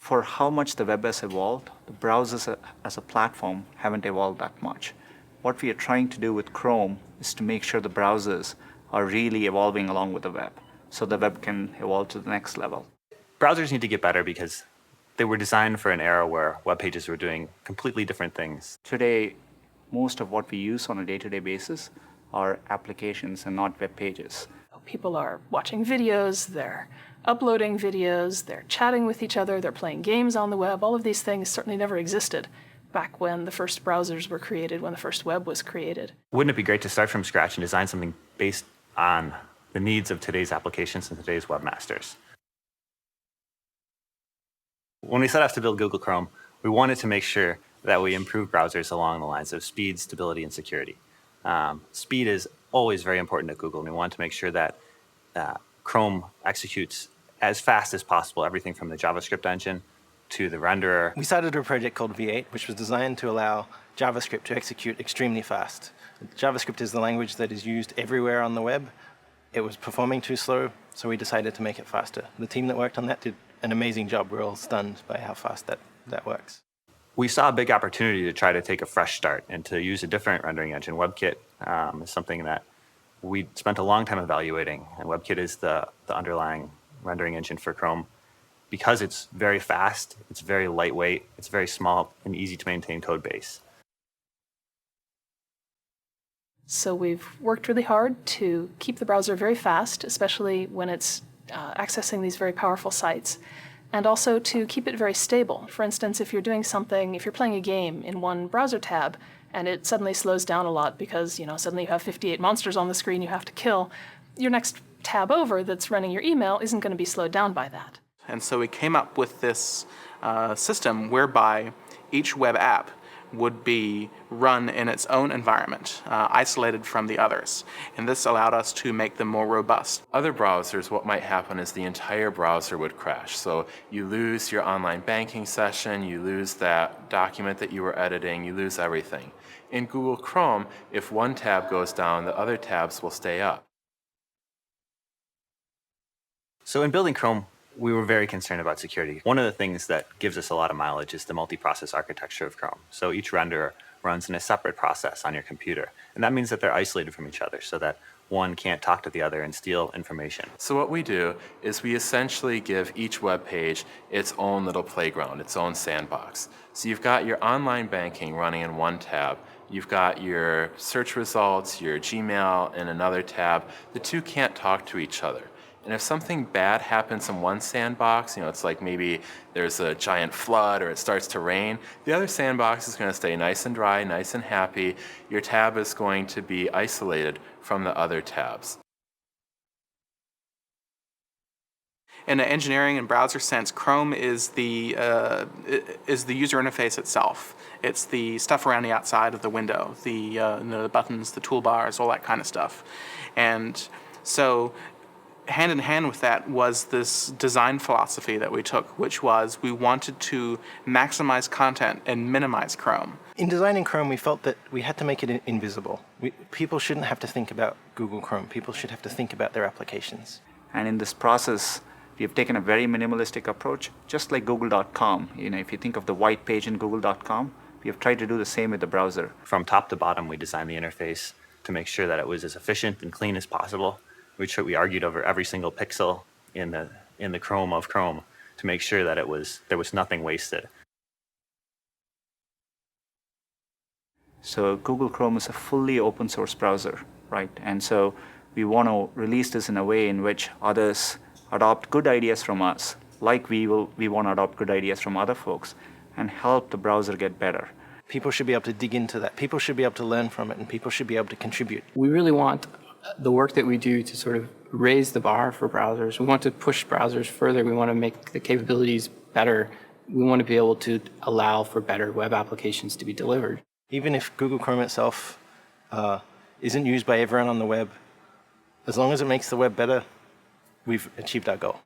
For how much the web has evolved, the browsers as a platform haven't evolved that much. What we are trying to do with Chrome is to make sure the browsers are really evolving along with the web, so the web can evolve to the next level. Browsers need to get better because they were designed for an era where web pages were doing completely different things. Today, most of what we use on a day-to-day basis are applications and not web pages. People are watching videos, they're uploading videos, they're chatting with each other, they're playing games on the web. All of these things certainly never existed back when the first browsers were created, when the first web was created. Wouldn't it be great to start from scratch and design something based on the needs of today's applications and today's webmasters? When we set out to build Google Chrome, we wanted to make sure that we improve browsers along the lines of speed, stability, and security. Speed is always very important at Google, and we want to make sure that Chrome executes as fast as possible, everything from the JavaScript engine to the renderer. We started a project called V8, which was designed to allow JavaScript to execute extremely fast. JavaScript is the language that is used everywhere on the web. It was performing too slow, so we decided to make it faster. The team that worked on that did an amazing job. We're all stunned by how fast that works. We saw a big opportunity to try to take a fresh start and to use a different rendering engine. WebKit is something that we spent a long time evaluating, and WebKit is the underlying rendering engine for Chrome because it's very fast, it's very lightweight, it's very small and easy to maintain code base. So we've worked really hard to keep the browser very fast, especially when it's accessing these very powerful sites, and also to keep it very stable. For instance, if you're doing something, if you're playing a game in one browser tab and it suddenly slows down a lot because suddenly you have 58 monsters on the screen you have to kill, your next tab over that's running your email isn't going to be slowed down by that. And so we came up with this system whereby each web app would be run in its own environment, isolated from the others. And this allowed us to make them more robust. Other browsers, what might happen is the entire browser would crash. So you lose your online banking session, you lose that document that you were editing, you lose everything. In Google Chrome, if one tab goes down, the other tabs will stay up. So in building Chrome, we were very concerned about security. One of the things that gives us a lot of mileage is the multi-process architecture of Chrome. So each renderer runs in a separate process on your computer. And that means that they're isolated from each other so that one can't talk to the other and steal information. So what we do is we essentially give each web page its own little playground, its own sandbox. So you've got your online banking running in one tab. You've got your search results, your Gmail in another tab. The two can't talk to each other. And if something bad happens in one sandbox, it's like maybe there's a giant flood or it starts to rain, the other sandbox is going to stay nice and dry, nice and happy. Your tab is going to be isolated from the other tabs. In an engineering and browser sense, Chrome is the user interface itself. It's the stuff around the outside of the window, the buttons, the toolbars, all that kind of stuff. And so hand in hand with that was this design philosophy that we took, which was we wanted to maximize content and minimize Chrome. In designing Chrome, we felt that we had to make it invisible. People shouldn't have to think about Google Chrome. People should have to think about their applications. And in this process, we have taken a very minimalistic approach, just like Google.com. If you think of the white page in Google.com, we have tried to do the same with the browser. From top to bottom, we designed the interface to make sure that it was as efficient and clean as possible. We argued over every single pixel in the Chrome of Chrome to make sure that there was nothing wasted. So Google Chrome is a fully open source browser, right? And so we want to release this in a way in which others adopt good ideas from us, like we want to adopt good ideas from other folks and help the browser get better. People should be able to dig into that. People should be able to learn from it, and people should be able to contribute. We really want the work that we do to sort of raise the bar for browsers. We want to push browsers further. We want to make the capabilities better. We want to be able to allow for better web applications to be delivered. Even if Google Chrome itself isn't used by everyone on the web, as long as it makes the web better, we've achieved our goal.